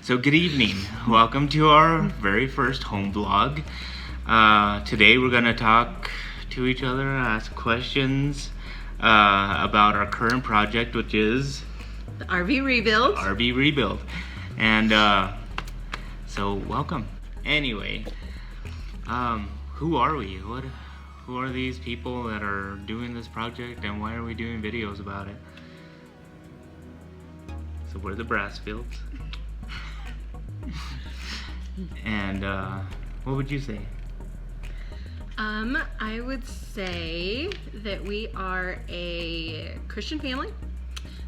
So good evening. Welcome to our very first home vlog. Today we're going to talk to each other, ask questions about our current project, which is the RV rebuild. RV rebuild. And so welcome. Anyway, who are we? Who are these people that are doing this project, and why are we doing videos about it? So we're the Brassfields. And what would you say? I would say that we are a Christian family.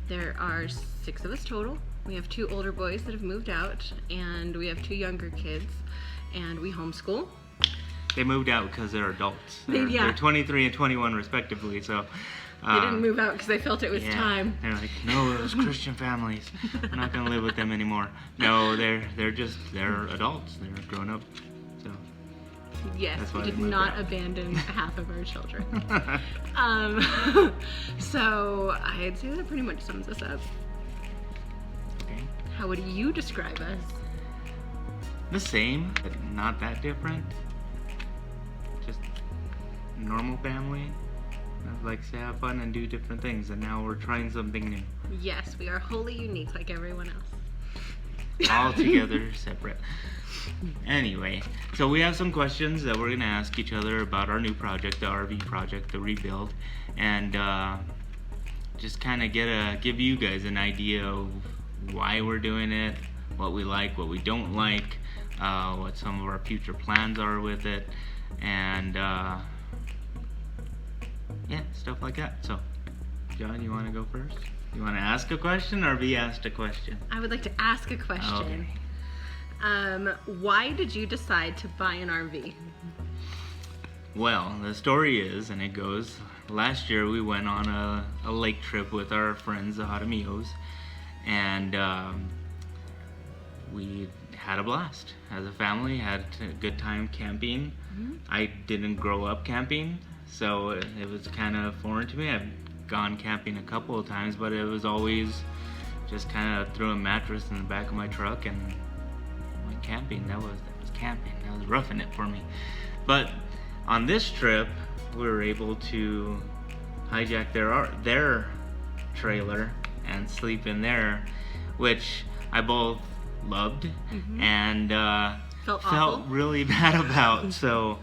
There are 6 of us total. We have 2 older boys that have moved out, and we have 2 younger kids, and we homeschool. They moved out because they're adults. Yeah. They're 23 and 21 respectively, so... They didn't move out because they felt it was time. They're like, no, those Christian families. I'm not gonna live with them anymore. No, they're adults. They're grown up. So yes, we did not abandon half of our children. So I'd say that pretty much sums us up. Okay. How would you describe us? The same, but not that different. Just normal family. Likes to have fun and do different things, and now we're trying something new. Yes, we are wholly unique like everyone else. All together, separate. Anyway, so we have some questions that we're going to ask each other about our new project, the RV project, the rebuild, and just kind of give you guys an idea of why we're doing it, what we like, what we don't like, what some of our future plans are with it, and yeah, stuff like that. So, John, you want to go first? You want to ask a question or be asked a question? I would like to ask a question. Okay. Why did you decide to buy an RV? Well, the story is, and it goes, last year we went on a lake trip with our friends, the Jaramillos, and we had a blast. As a family, had a good time camping. Mm-hmm. I didn't grow up camping, so it was kind of foreign to me. I've gone camping a couple of times, but it was always just kind of threw a mattress in the back of my truck and went camping. That was camping. That was roughing it for me. But on this trip, we were able to hijack their trailer and sleep in there, which I both loved. Mm-hmm. And felt really bad about. So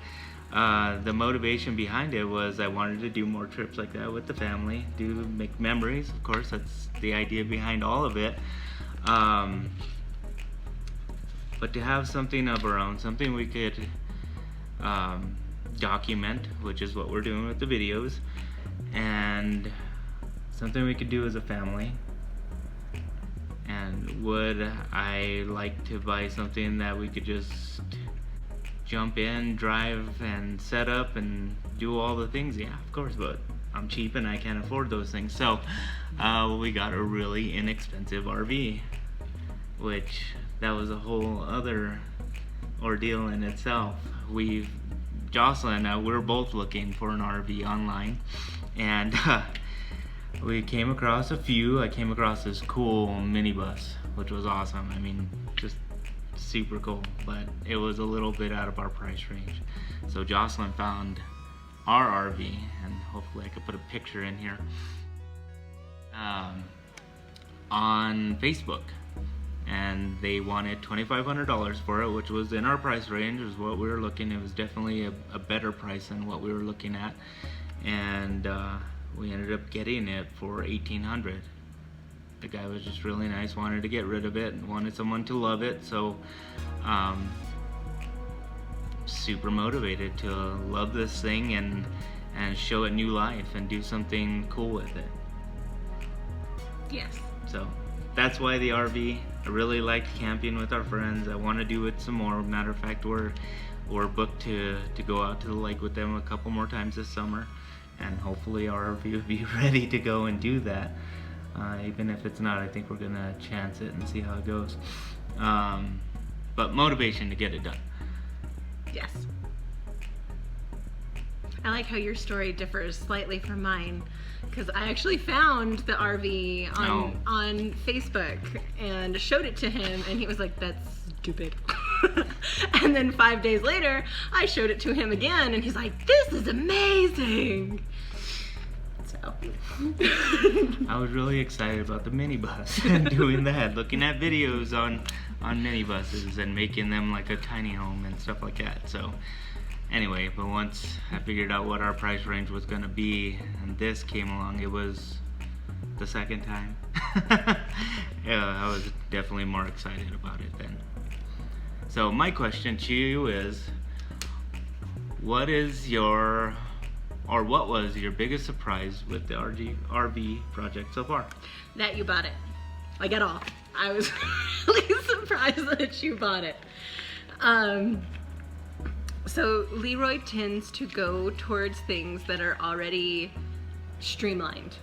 the motivation behind it was I wanted to do more trips like that with the family, make memories. Of course, that's the idea behind all of it. But to have something of our own, something we could document, which is what we're doing with the videos, and something we could do as a family. And would I like to buy something that we could just jump in, drive, and set up and do all the things? Yeah, of course, but I'm cheap and I can't afford those things. So we got a really inexpensive RV, which that was a whole other ordeal in itself. Jocelyn and I, we're both looking for an RV online, and we came across a few. I came across this cool minibus, which was awesome. I mean, just super cool, but it was a little bit out of our price range. So Jocelyn found our RV, and hopefully I could put a picture in here, on Facebook, and they wanted $2,500 for it, which was in our price range, was what we were looking. It was definitely a better price than what we were looking at, and we ended up getting it for $1,800. The guy was just really nice, wanted to get rid of it and wanted someone to love it, so super motivated to love this thing and show it new life and do something cool with it. Yes. So that's why the RV. I really liked camping with our friends. I want to do it some more. Matter of fact, we're booked to go out to the lake with them a couple more times this summer, and hopefully our RV will be ready to go and do that. Even if it's not, I think we're gonna chance it and see how it goes. But motivation to get it done. Yes. I like how your story differs slightly from mine, because I actually found the RV on Facebook and showed it to him, and he was like, "That's stupid." And then 5 days later, I showed it to him again, and he's like, "This is amazing." So I was really excited about the minibus and doing that, looking at videos on minibuses and making them like a tiny home and stuff like that. So anyway, but once I figured out what our price range was going to be and this came along, it was the second time. Yeah, I was definitely more excited about it then. So my question to you is, what was your biggest surprise with the RV project so far? that you bought it. Like at all. I was really surprised that you bought it. So Leroy tends to go towards things that are already streamlined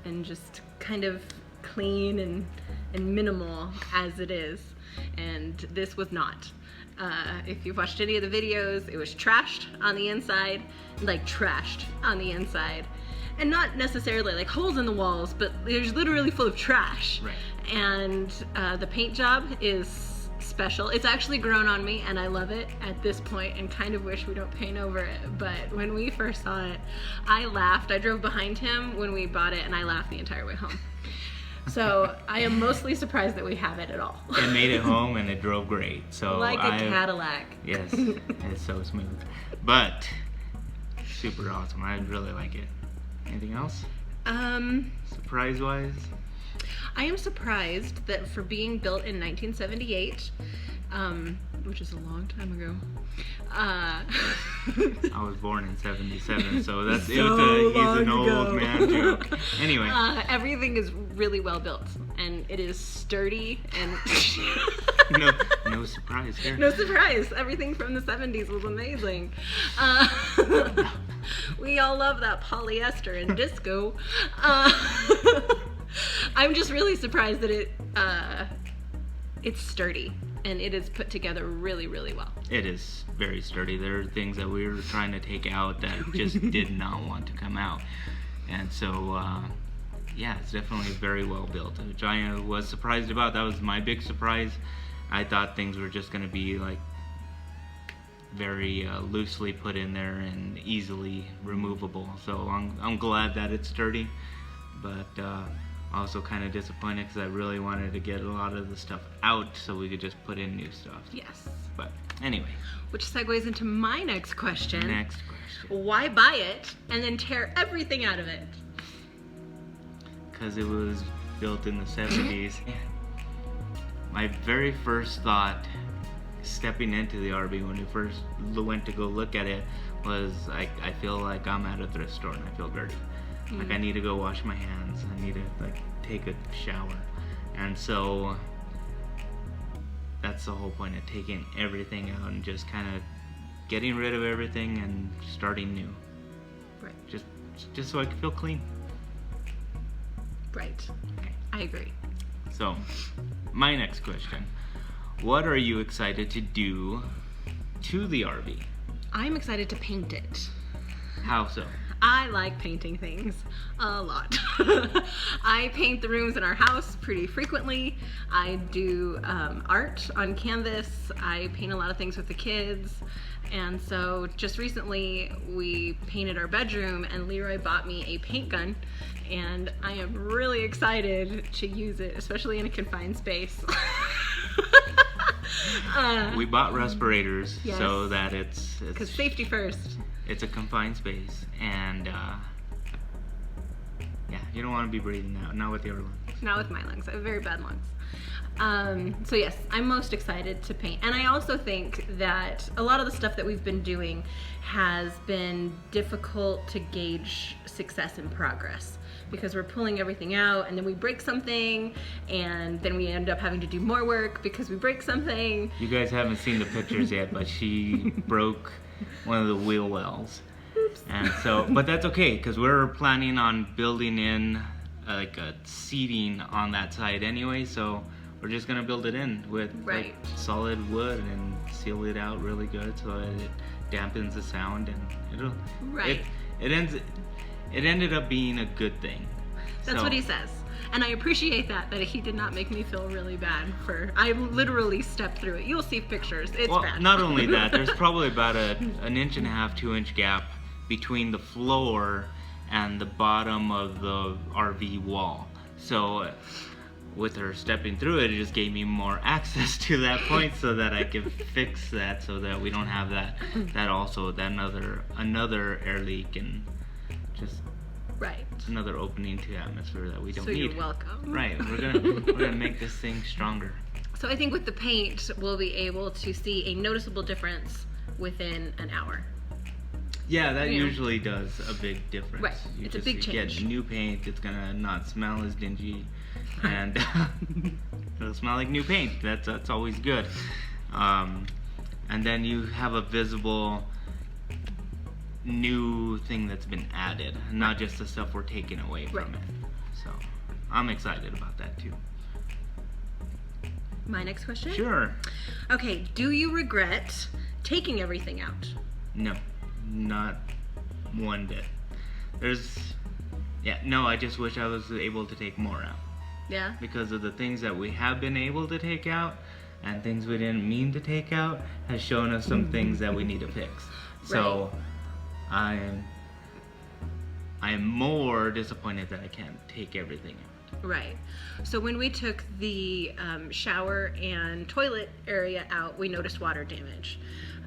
and just kind of clean and minimal as it is. And this was not. If you've watched any of the videos, it was trashed on the inside, like trashed on the inside. And not necessarily like holes in the walls, but there's literally full of trash. Right. And the paint job is special. It's actually grown on me and I love it at this point and kind of wish we don't paint over it. But when we first saw it, I laughed. I drove behind him when we bought it and I laughed the entire way home. So I am mostly surprised that we have it at all. It made it home and it drove great. So like a Cadillac. Yes, it's so smooth. But super awesome. I really like it. Anything else? Surprise-wise? I am surprised that for being built in 1978, which is a long time ago. I was born in 77, so that's So he's an long ago. old man joke. Anyway. Everything is really well built and it is sturdy and No surprise here. no surprise. Everything from the 70s was amazing. We all love that polyester and disco. I'm just really surprised that it's sturdy and it is put together really, really well. It is very sturdy. There are things that we were trying to take out that just did not want to come out. And so, yeah, it's definitely very well built, which I was surprised about. That was my big surprise. I thought things were just going to be like very loosely put in there and easily removable. So I'm glad that it's sturdy, but also kind of disappointed because I really wanted to get a lot of the stuff out so we could just put in new stuff. Yes. But anyway. Which segues into my next question. Next question. Why buy it and then tear everything out of it? Because it was built in the 70s. My very first thought stepping into the RV when we first went to go look at it was I feel like I'm at a thrift store and I feel dirty. Like I need to go wash my hands. I need to like take a shower. And so that's the whole point of taking everything out and just kind of getting rid of everything and starting new. Right. Just so I can feel clean. Right. Okay. I agree. So, my next question. What are you excited to do to the RV? I'm excited to paint it. How so? I like painting things a lot. I paint the rooms in our house pretty frequently. I do art on canvas. I paint a lot of things with the kids. And so just recently we painted our bedroom and Leroy bought me a paint gun and I am really excited to use it, especially in a confined space. We bought respirators yes. so that it's Because safety first. It's a confined space, and yeah, you don't want to be breathing out. Not with your lungs. Not with my lungs. I have very bad lungs. So yes, I'm most excited to paint. And I also think that a lot of the stuff that we've been doing has been difficult to gauge success and progress because we're pulling everything out and then we break something and then we end up having to do more work because we break something. You guys haven't seen the pictures yet, but she broke one of the wheel wells. Oops. And so, but that's okay because we're planning on building in like a seating on that side anyway, so we're just gonna build it in with like solid wood and seal it out really good so that it dampens the sound, and it ended up being a good thing. That's what he says. And I appreciate that he did not make me feel really bad I literally stepped through it. You'll see pictures. It's bad. Not only that, there's probably about an 1.5 to 2-inch gap between the floor and the bottom of the RV wall. So with her stepping through it, it just gave me more access to that point so that I could fix that so that we don't have that another air leak and just another opening to atmosphere that we don't need. So you're welcome. Right, we're gonna make this thing stronger. So I think with the paint, we'll be able to see a noticeable difference within an hour. Yeah, that usually does a big difference. Right, it's a big change. Get new paint, it's gonna not smell as dingy, and it'll smell like new paint. That's always good. And then you have a visible new thing that's been added, not just the stuff we're taking away from it. So I'm excited about that too. My next question? Sure. Okay, do you regret taking everything out? No, not one bit. I just wish I was able to take more out. Yeah? Because of the things that we have been able to take out and things we didn't mean to take out has shown us some things that we need to fix. So I am more disappointed that I can't take everything out. Right. So when we took the shower and toilet area out, we noticed water damage.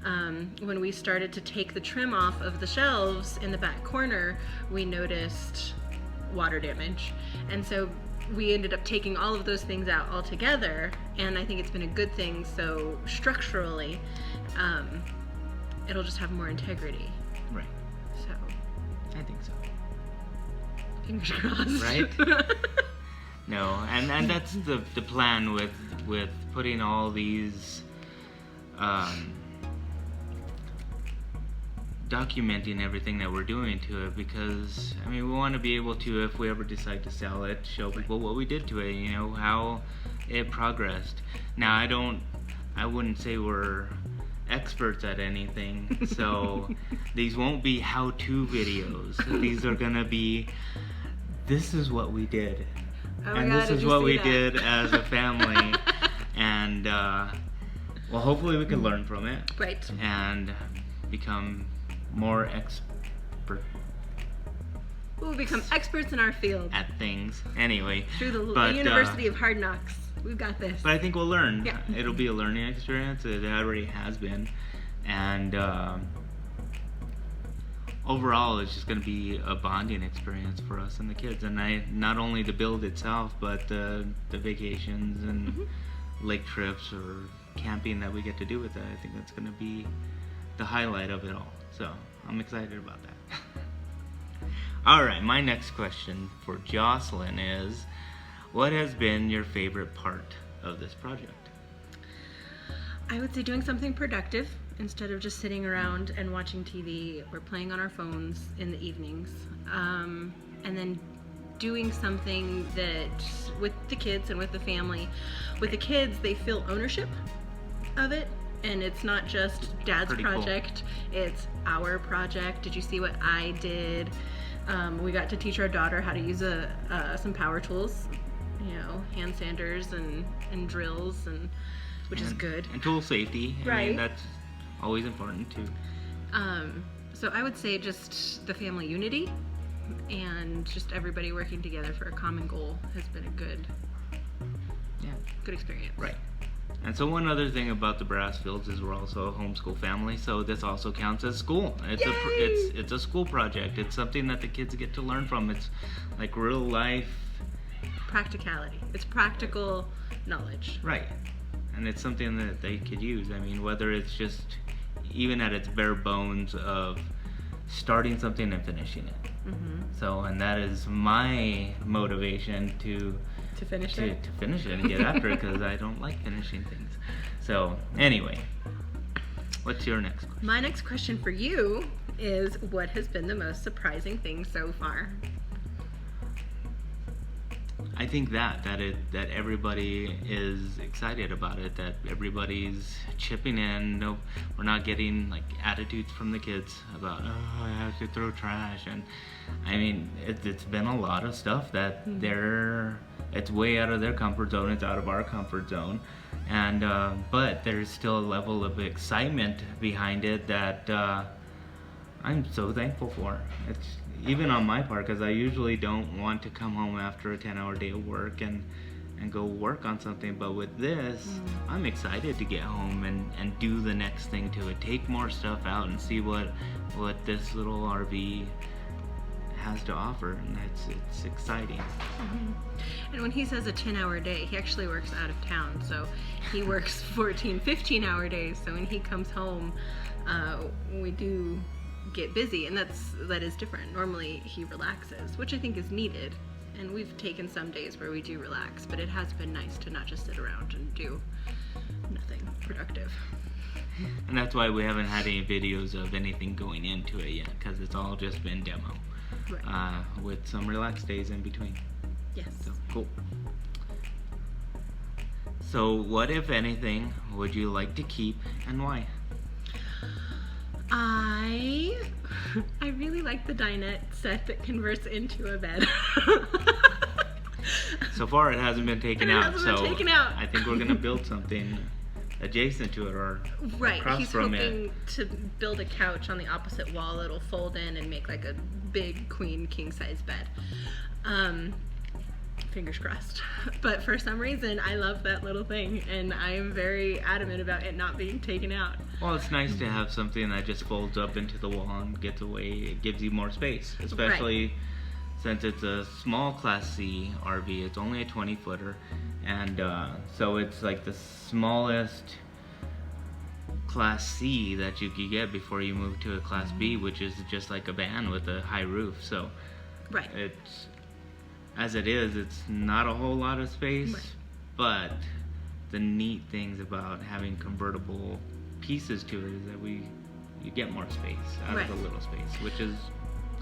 When we started to take the trim off of the shelves in the back corner, we noticed water damage. And so we ended up taking all of those things out altogether, and I think it's been a good thing. So structurally, it'll just have more integrity. Right. So I think so. Fingers crossed. Right? No, and that's the plan with putting all these documenting everything that we're doing to it, because I mean we want to be able to, if we ever decide to sell it, show people what we did to it, you know, how it progressed. Now I wouldn't say we're experts at anything, so these won't be how-to videos. These are gonna be, this is what we did, this is what we did as a family, and well, hopefully we can learn from it, right, and become more expert. We'll become experts in our field at things. Anyway, through the University of Hard Knocks. We've got this. But I think we'll learn. Yeah. It'll be a learning experience. It already has been. And overall, it's just going to be a bonding experience for us and the kids. And not only the build itself, but the vacations and lake trips or camping that we get to do with it. I think that's going to be the highlight of it all. So I'm excited about that. All right, my next question for Jocelyn is, what has been your favorite part of this project? I would say doing something productive instead of just sitting around and watching TV or playing on our phones in the evenings. And then doing something that with the kids and with the family. With the kids, they feel ownership of it. And it's not just Dad's project, it's our project. Did you see what I did? We got to teach our daughter how to use some power tools, you know, hand sanders and drills, which is good. And tool safety. Right. I mean, that's always important too. So I would say just the family unity and just everybody working together for a common goal has been a good experience. Right. And so one other thing about the Brassfields is we're also a homeschool family, so this also counts as school. It's a school project. It's something that the kids get to learn from. It's like real life practicality. It's practical knowledge. Right. And it's something that they could use. I mean, whether it's just even at its bare bones of starting something and finishing it. So, and that is my motivation to finish it and get after it, because I don't like finishing things. So anyway, what's your next question? My next question for you is, what has been the most surprising thing so far? I think that everybody is excited about it, that everybody's chipping in. No, we're not getting like attitudes from the kids about, oh, I have to throw trash. And I mean, it's been a lot of stuff that it's way out of their comfort zone. It's out of our comfort zone. And but there's still a level of excitement behind it that I'm so thankful for. It's even on my part, because I usually don't want to come home after a 10-hour day of work and go work on something. But with this, I'm excited to get home and do the next thing to it. Take more stuff out and see what this little RV has to offer, and it's exciting. Mm-hmm. And when he says a 10-hour day, he actually works out of town, so he works 14, 15-hour days. So when he comes home, we do get busy, and that is different. Normally he relaxes, which I think is needed, and we've taken some days where we do relax, but it has been nice to not just sit around and do nothing productive. And that's why we haven't had any videos of anything going into it yet, because it's all just been demo. Right. With some relaxed days in between. Yes. So cool. So what, if anything, would you like to keep, and why? I really like the dinette set that converts into a bed. So far it hasn't been taken out, taken out. I think we're gonna build something adjacent to it or across he's from hoping to build a couch on the opposite wall that'll fold in and make like a big queen king size bed. Fingers crossed. But for some reason, I love that little thing, and I am very adamant about it not being taken out. Well, it's nice to have something that just folds up into the wall and gets away. It gives you more space, especially since it's a small Class C RV. It's only a 20-footer, and so it's like the smallest Class C that you could get before you move to a Class B, which is just like a van with a high roof. So it's, as it is, it's not a whole lot of space, but the neat things about having convertible pieces to it is that you get more space out of a little space, which is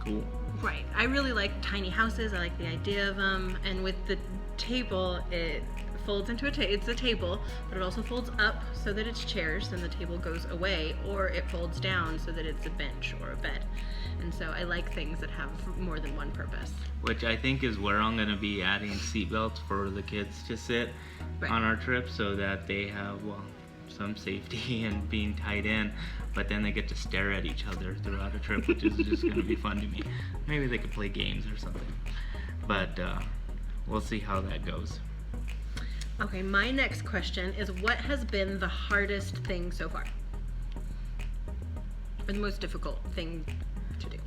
cool. Right. I really like tiny houses. I like the idea of them, and with the table, it folds into it's a table, but it also folds up so that it's chairs and the table goes away, or it folds down so that it's a bench or a bed. And so I like things that have more than one purpose. Which I think is where I'm going to be adding seatbelts for the kids to sit on our trip, so that they have, some safety and being tied in, but then they get to stare at each other throughout a trip, which is just going to be fun to me. Maybe they could play games or something. But we'll see how that goes. Okay, my next question is, what has been the hardest thing so far? Or the most difficult thing to do?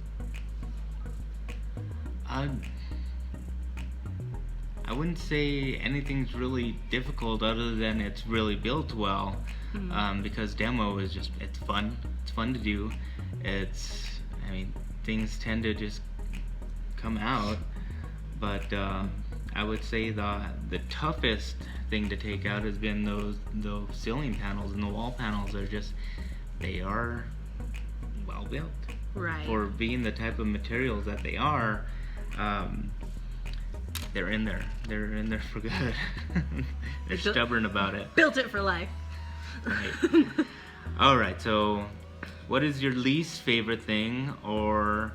I wouldn't say anything's really difficult other than it's really built well, because demo is just, it's fun. It's fun to do. Things tend to just come out, but I would say the toughest thing to take out has been those ceiling panels and the wall panels. They are well built. Right. For being the type of materials that they are, they're in there. They're in there for good. They're stubborn about it. Built it for life. Right. All right. So, what is your least favorite thing, or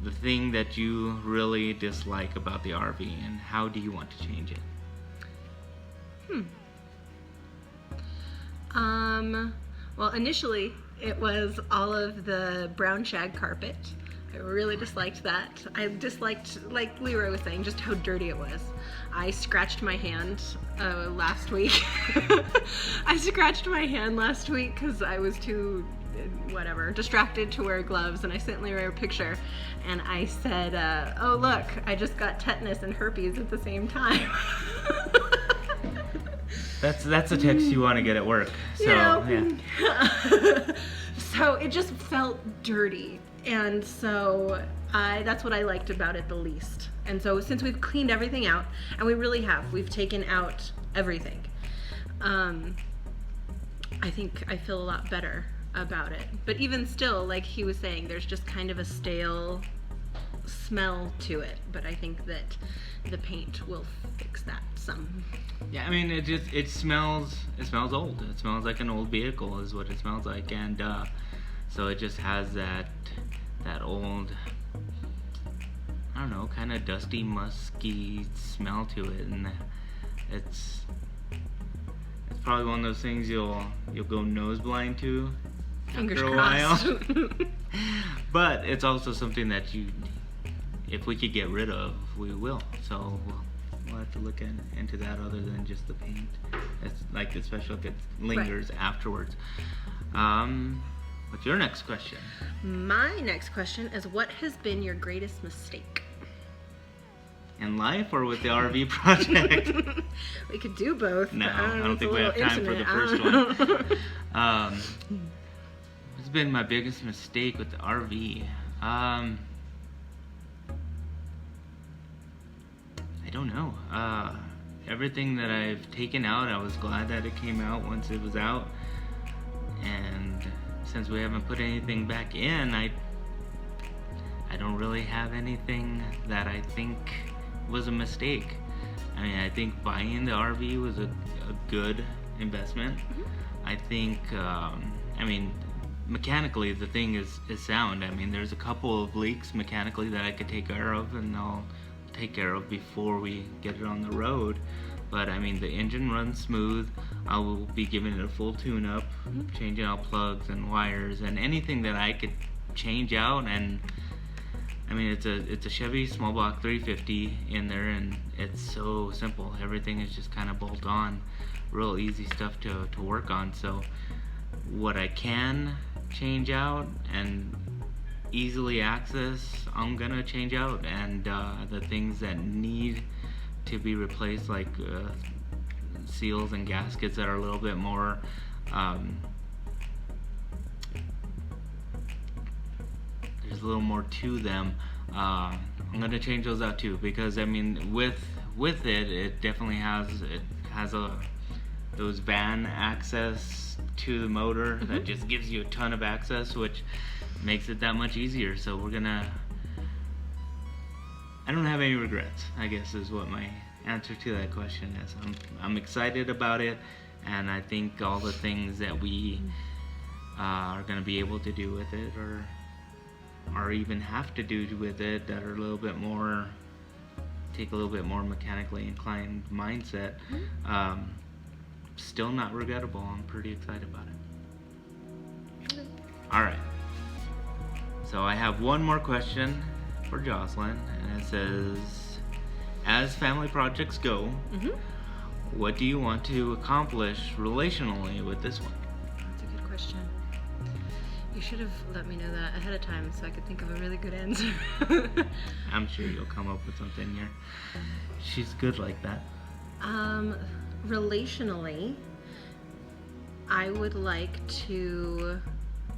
the thing that you really dislike about the RV, and how do you want to change it? Well, initially it was all of the brown shag carpet. I really disliked that. I disliked, like Leroy was saying, just how dirty it was. I scratched my hand last week. I scratched my hand last week because I was too, distracted to wear gloves, and I sent Leroy a picture, and I said, oh look, I just got tetanus and herpes at the same time. That's a text you want to get at work. So, yeah. So it just felt dirty. And so that's what I liked about it the least. And so since we've cleaned everything out, and we really have, we've taken out everything, I think I feel a lot better about it. But even still, like he was saying, there's just kind of a stale smell to it, but I think that the paint will fix that some. Yeah, I mean, it smells old. It smells like an old vehicle is what it smells like, and so it just has that old, I don't know, kind of dusty, musky smell to it, and it's probably one of those things you'll go nose blind to Fingers after a crossed. while. But it's also something that if we could get rid of, we will. So we'll have to look into that other than just the paint. It's like, especially if it lingers afterwards. What's your next question? My next question is, what has been your greatest mistake? In life or with the RV project? We could do both. No, but I don't think we have time for the first one. What's been my biggest mistake with the RV? I don't know. Everything that I've taken out, I was glad that it came out once it was out. And since we haven't put anything back in, I don't really have anything that I think was a mistake. I mean, I think buying the RV was a good investment. I think, I mean, mechanically the thing is sound. I mean, there's a couple of leaks mechanically that I could take care of, and I'll take care of before we get it on the road. But I mean, the engine runs smooth. I will be giving it a full tune-up, changing out plugs and wires and anything that I could change out. And I mean, it's a Chevy small block 350 in there, and it's so simple. Everything is just kind of bolt on, real easy stuff to work on. So what I can change out and easily access, I'm gonna change out, and the things that need to be replaced, like seals and gaskets that are a little bit more there's a little more to them, I'm gonna change those out too, because I mean, with it definitely has those van access to the motor that just gives you a ton of access, which makes it that much easier. So I don't have any regrets, I guess, is what my answer to that question is. I'm excited about it, and I think all the things that we are going to be able to do with it, or even have to do with it, that are a little bit more, take a little bit more mechanically inclined mindset, still not regrettable. I'm pretty excited about it. Alright, so I have one more question for Jocelyn, and it says, as family projects go, what do you want to accomplish relationally with this one? That's a good question. You should have let me know that ahead of time so I could think of a really good answer. I'm sure you'll come up with something here. She's good like that. Relationally, I would like to,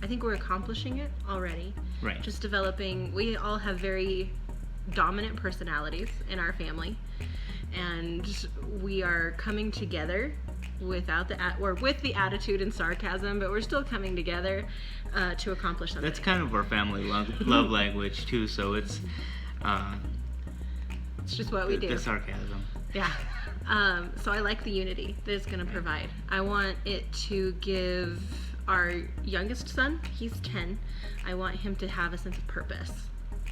I think we're accomplishing it already. Right. Just developing, we all have very dominant personalities in our family, and we are coming together with the attitude and sarcasm, but we're still coming together to accomplish something. That's kind of our family love language too, so it's just what we do. The sarcasm. Yeah. So I like the unity that it's going to provide. I want it to give our youngest son, he's 10, I want him to have a sense of purpose.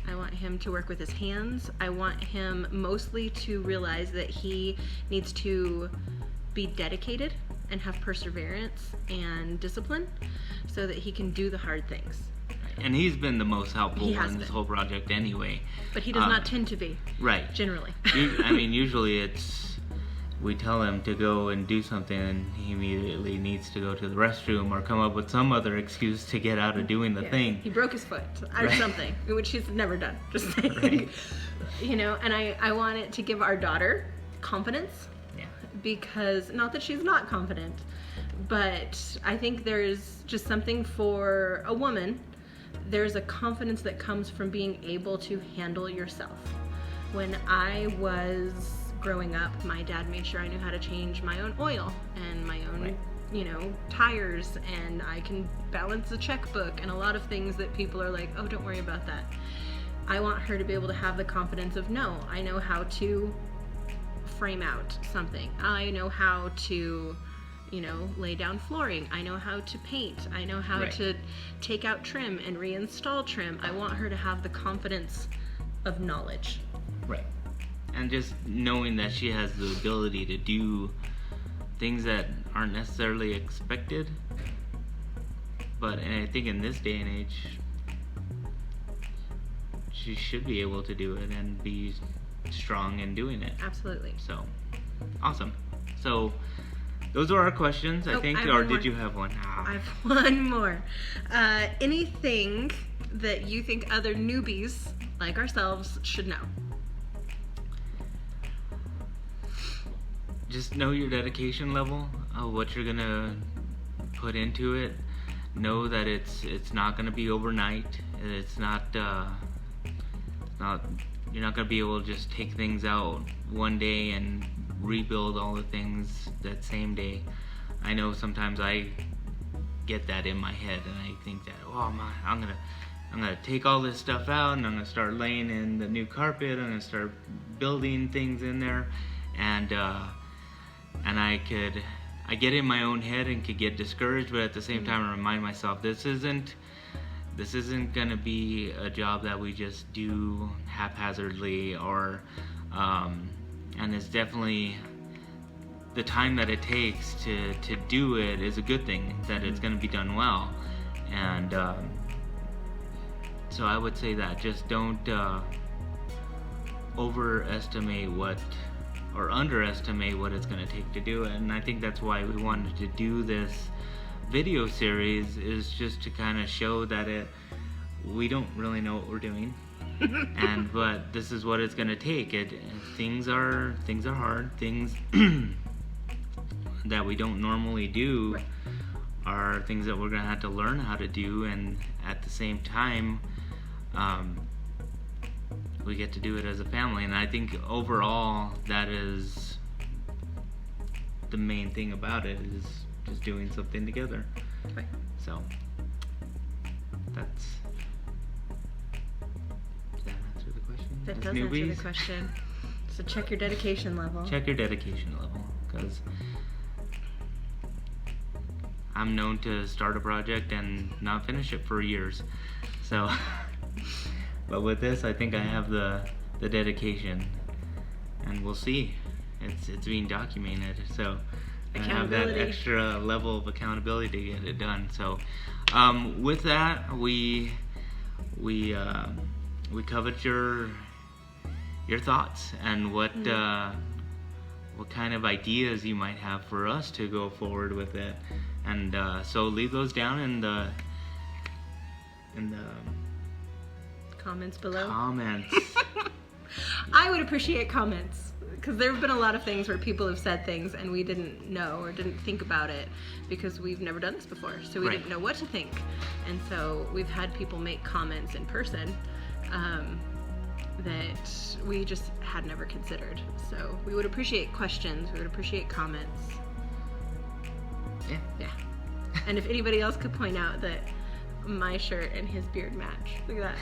I want him to work with his hands. I want him mostly to realize that he needs to be dedicated and have perseverance and discipline so that he can do the hard things. And he's been the most helpful in this been. whole project anyway. But he does not tend to be. Right. Generally. I mean, usually we tell him to go and do something, and he immediately needs to go to the restroom or come up with some other excuse to get out of doing the thing. He broke his foot or something, which he's never done. Just saying. Right. You know, and I want it to give our daughter confidence. Yeah. Because, not that she's not confident, but I think there's just something for a woman. There's a confidence that comes from being able to handle yourself. When I was growing up, my dad made sure I knew how to change my own oil and my own, tires, and I can balance a checkbook and a lot of things that people are like, oh, don't worry about that. I want her to be able to have the confidence of, no, I know how to frame out something. I know how to, lay down flooring. I know how to paint. I know how to take out trim and reinstall trim. I want her to have the confidence of knowledge. Right. And just knowing that she has the ability to do things that aren't necessarily expected. But I think in this day and age, she should be able to do it and be strong in doing it. Absolutely. So, awesome. So, those are our questions, I think. Or did you have one? I have one more. Anything that you think other newbies like ourselves should know? Just know your dedication level, what you're gonna put into it. Know that it's not gonna be overnight. It's not you're not gonna be able to just take things out one day and rebuild all the things that same day. I know sometimes I get that in my head and I think that, I'm gonna take all this stuff out and I'm gonna start laying in the new carpet. I'm gonna start building things in there, and I get in my own head and could get discouraged, but at the same time I remind myself this isn't gonna be a job that we just do haphazardly, or and it's definitely the time that it takes to do it is a good thing, that it's gonna be done well. And so I would say that just don't overestimate or underestimate what it's going to take to do it. And I think that's why we wanted to do this video series, is just to kind of show that we don't really know what we're doing, but this is what it's going to take. Things are hard. Things that we don't normally do are things that we're going to have to learn how to do, and at the same time we get to do it as a family. And I think overall that is the main thing about it, is just doing something together. Right. So does that answer the question? That As does newbies? answer the question. So check your dedication level. Check your dedication level, because I'm known to start a project and not finish it for years. So but with this, I think I have the dedication, and we'll see. It's being documented, so I have that extra level of accountability to get it done. So with that, we covered your thoughts and what kind of ideas you might have for us to go forward with it, and so leave those down in the comments below. Comments. I would appreciate comments, because there have been a lot of things where people have said things and we didn't know or didn't think about it because we've never done this before, so we didn't know what to think. And so we've had people make comments in person that we just had never considered. So we would appreciate questions, we would appreciate comments. Yeah. And if anybody else could point out that my shirt and his beard match. Look at that.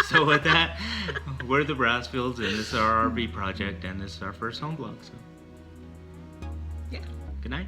So with that, we're the Brassfields, and this is our RV project, and this is our first home vlog. So, yeah. Good night.